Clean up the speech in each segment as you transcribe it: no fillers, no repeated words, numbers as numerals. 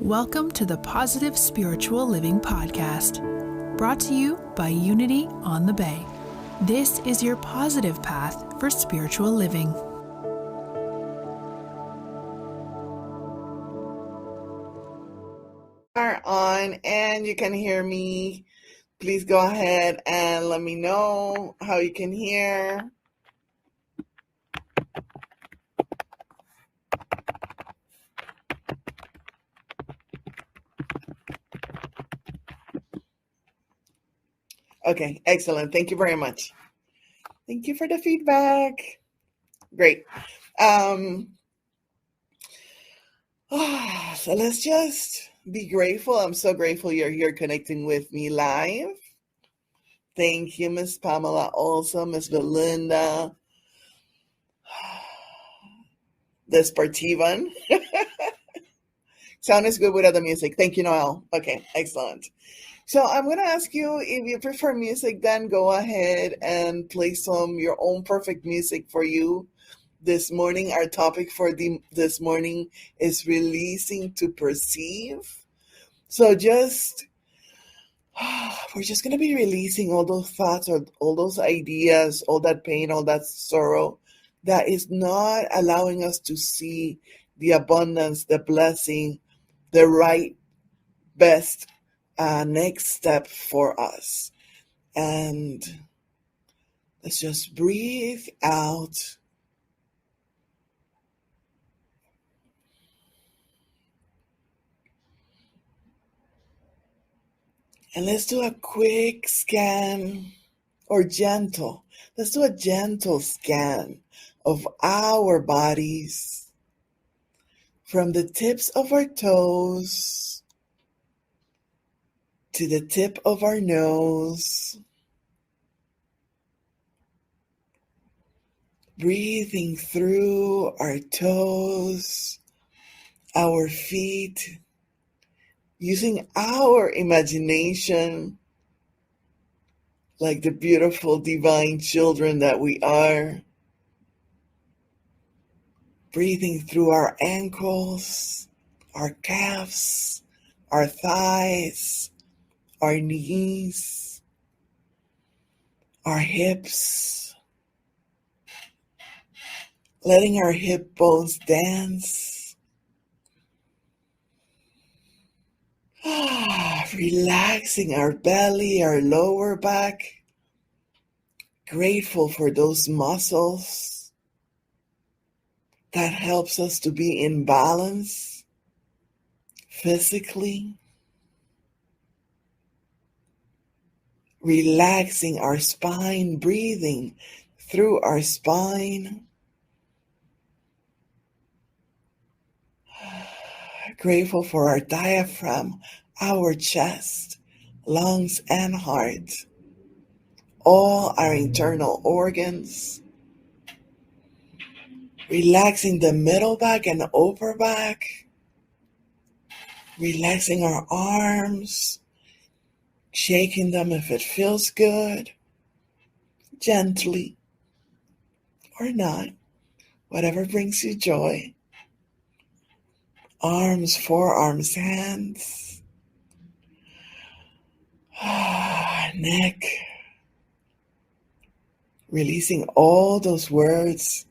Welcome to the Positive Spiritual Living Podcast, brought to you by Unity on the Bay. This is your positive path for spiritual living. Are on and you can hear me. Please go ahead and let me know how you can hear. Okay, excellent. Thank you very much. Thank you for the feedback. Great. So let's just be grateful. I'm so grateful you're here connecting with me live. Thank you, Miss Pamela, also Miss Belinda, Desportivan. Sound is good without the music. Thank you, Noel. Okay, excellent. So I'm going to ask you, if you prefer music, then go ahead and play some your own perfect music for you. This morning, our topic for this morning is releasing to perceive. So we're just going to be releasing all those thoughts or all those ideas, all that pain, all that sorrow that is not allowing us to see the abundance, the blessing, the right, best next step for us. And let's just breathe out. And let's do a quick scan or gentle. Let's do a gentle scan of our bodies from the tips of our toes to the tip of our nose. Breathing through our toes, our feet, using our imagination like the beautiful divine children that we are. Breathing through our ankles, our calves, our thighs, our knees, our hips. Letting our hip bones dance. Relaxing our belly, our lower back. Grateful for those muscles that helps us to be in balance physically. Relaxing our spine, breathing through our spine. Grateful for our diaphragm, our chest, lungs, and heart. All our internal organs. Relaxing the middle back and upper back. Relaxing our arms. Shaking them if it feels good. Gently. Or not. Whatever brings you joy. Arms, forearms, hands. Neck. Releasing all those words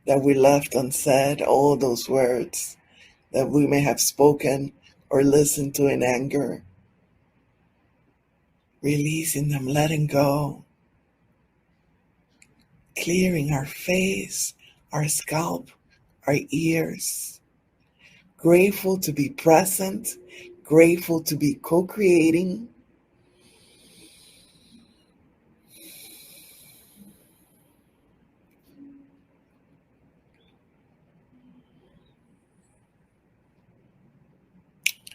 that we left unsaid, all those words that we may have spoken or listened to in anger. Releasing them, letting go. Clearing our face, our scalp, our ears. Grateful to be present, grateful to be co-creating.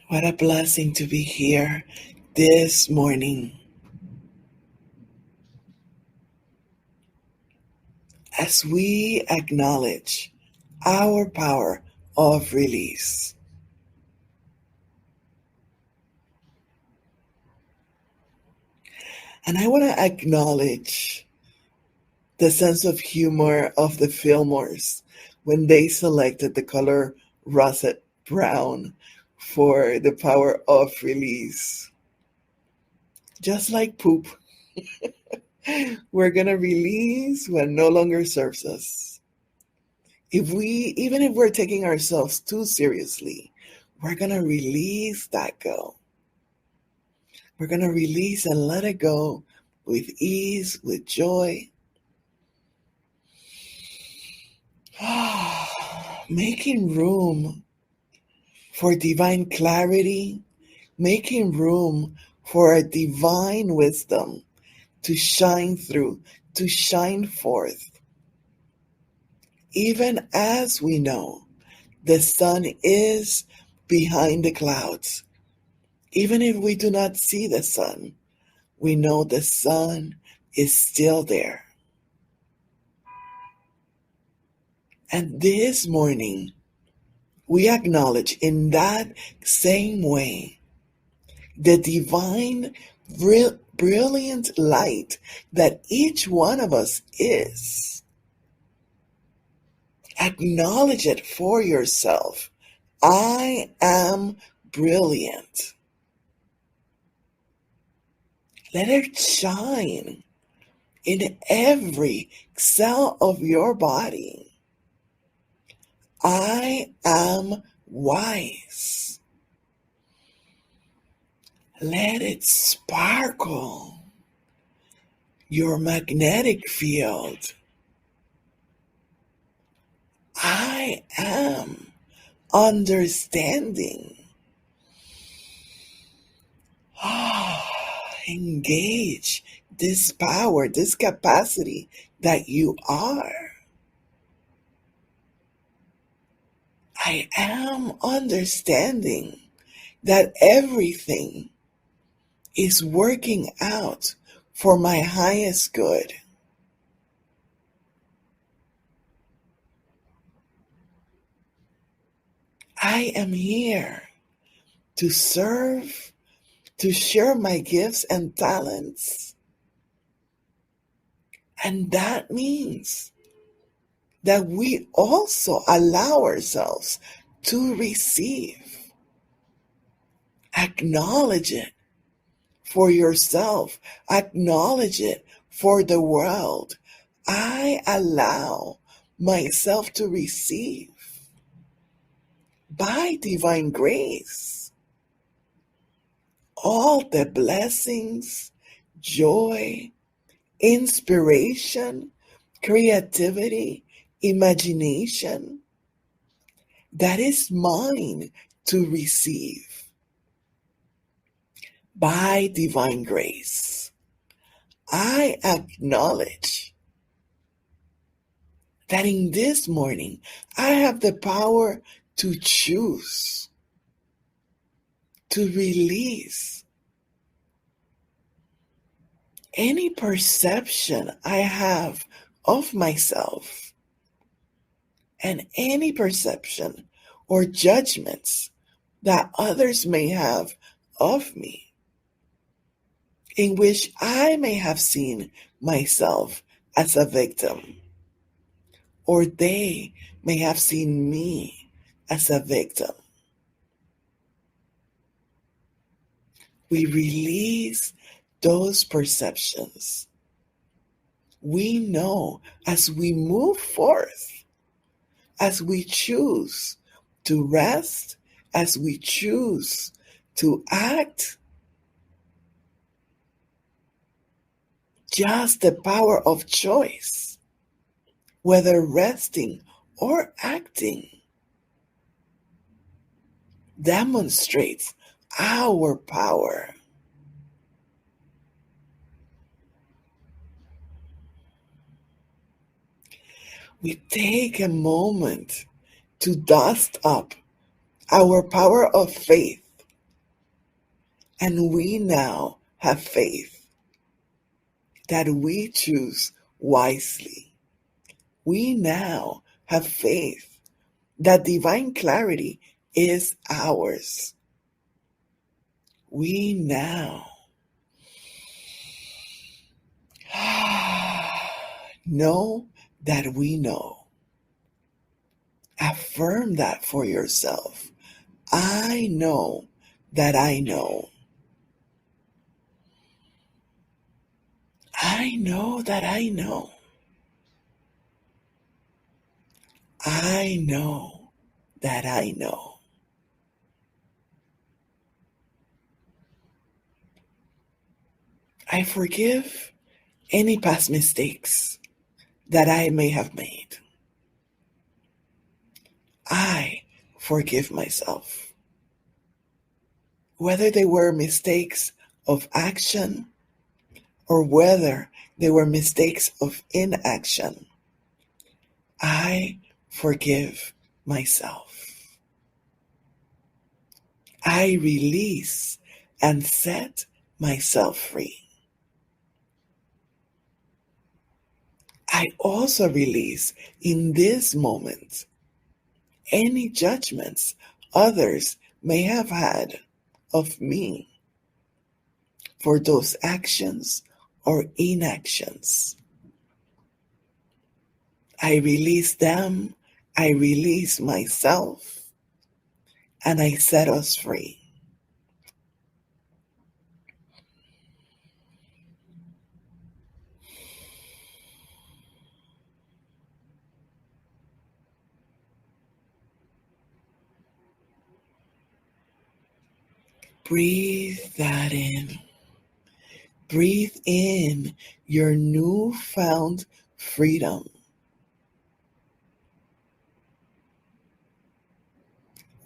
What a blessing to be here this morning. As we acknowledge our power of release. And I want to acknowledge the sense of humor of the Fillmores when they selected the color russet brown for the power of release. Just like poop, we're going to release what no longer serves us. Even if we're taking ourselves too seriously, we're going to release that go. We're going to release and let it go with ease, with joy. Making room for divine clarity, making room for a divine wisdom to shine through, to shine forth. Even as we know the sun is behind the clouds, even if we do not see the sun, we know the sun is still there. And this morning, we acknowledge in that same way the divine, brilliant light that each one of us is. Acknowledge it for yourself. I am brilliant. Let it shine in every cell of your body. I am wise. Let it sparkle your magnetic field. I am understanding. Engage this power, this capacity that you are. I am understanding that everything is working out for my highest good. I am here to serve, to share my gifts and talents. And that means that we also allow ourselves to receive. Acknowledge it for yourself. Acknowledge it for the world. I allow myself to receive by divine grace all the blessings, joy, inspiration, creativity, imagination that is mine to receive by divine grace. I acknowledge that in this morning I have the power to choose, to release any perception I have of myself and any perception or judgments that others may have of me, in which I may have seen myself as a victim, or they may have seen me as a victim. We release those perceptions. We know as we move forth, as we choose to rest, as we choose to act, just the power of choice, whether resting or acting, demonstrates our power. We take a moment to dust up our power of faith, and we now have faith that we choose wisely. We now have faith that divine clarity is ours. We now know that we know. Affirm that for yourself. I know that I know. I know that I know. I know that I know. I forgive any past mistakes that I may have made. I forgive myself. Whether they were mistakes of action or whether they were mistakes of inaction, I forgive myself. I release and set myself free. I also release in this moment any judgments others may have had of me for those actions or inactions. I release them, I release myself, and I set us free. Breathe that in. Breathe in your newfound freedom.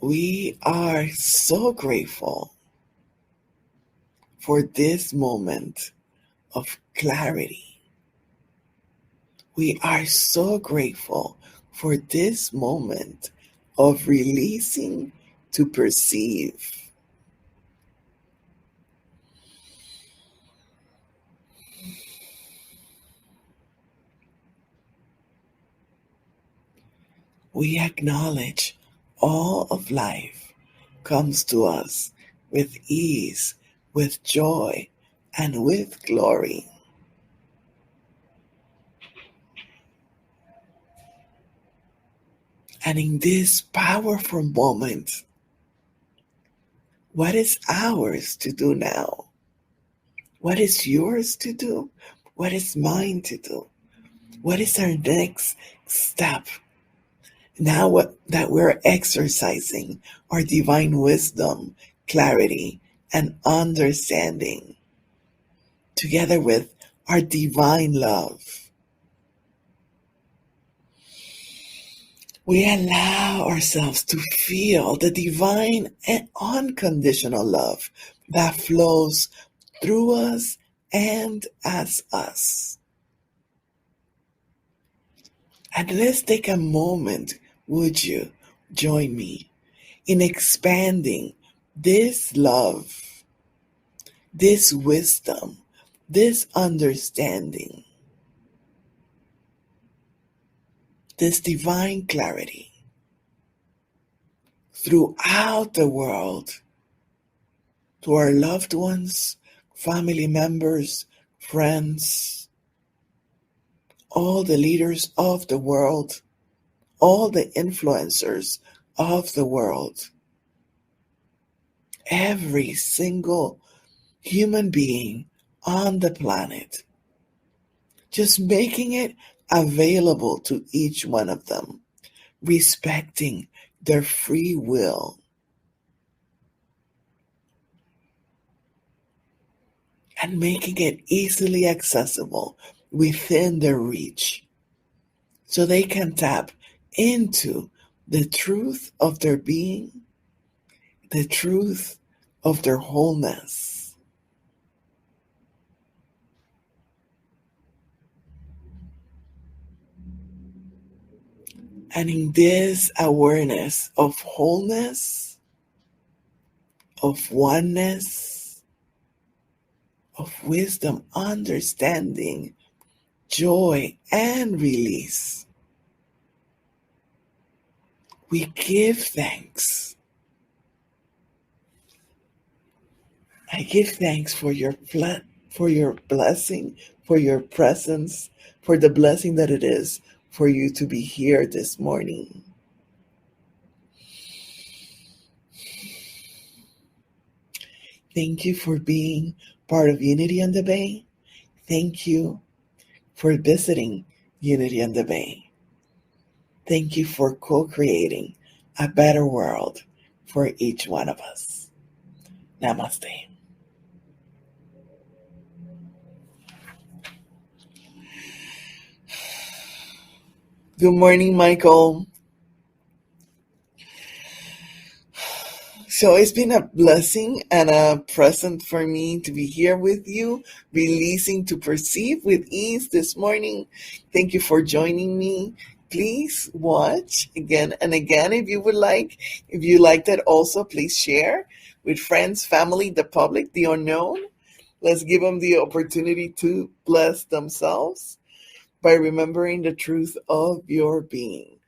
We are so grateful for this moment of clarity. We are so grateful for this moment of releasing to perceive. We acknowledge all of life comes to us with ease, with joy, and with glory. And in this powerful moment, what is ours to do now? What is yours to do? What is mine to do? What is our next step? Now that we're exercising our divine wisdom, clarity, and understanding, together with our divine love, we allow ourselves to feel the divine and unconditional love that flows through us and as us. And let's take a moment, would you join me in expanding this love, this wisdom, this understanding, this divine clarity throughout the world to our loved ones, family members, friends, all the leaders of the world, all the influencers of the world, every single human being on the planet, just making it available to each one of them, respecting their free will, and making it easily accessible within their reach so they can tap into the truth of their being, the truth of their wholeness. And in this awareness of wholeness, of oneness, of wisdom, understanding, joy, and release, we give thanks. I give thanks for your blessing, for your presence, for the blessing that it is for you to be here this morning. Thank you for being part of Unity on the Bay. Thank you for visiting Unity on the Bay. Thank you for co-creating a better world for each one of us. Namaste. Good morning, Michael. So it's been a blessing and a present for me to be here with you, releasing to perceive with ease this morning. Thank you for joining me. Please watch again and again if you would like. If you liked it also, please share with friends, family, the public, the unknown. Let's give them the opportunity to bless themselves by remembering the truth of your being.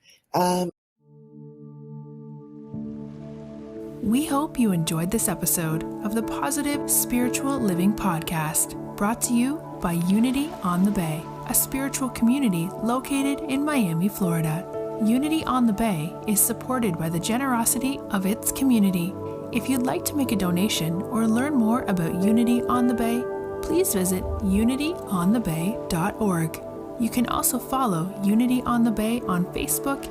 We hope you enjoyed this episode of the Positive Spiritual Living Podcast, brought to you by Unity on the Bay, a spiritual community located in Miami, Florida. Unity on the Bay is supported by the generosity of its community. If you'd like to make a donation or learn more about Unity on the Bay, please visit unityonthebay.org. You can also follow Unity on the Bay on Facebook,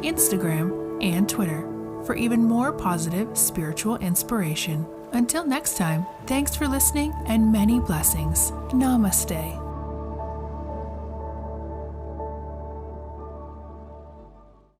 Instagram, and Twitter for even more positive spiritual inspiration. Until next time, thanks for listening and many blessings. Namaste.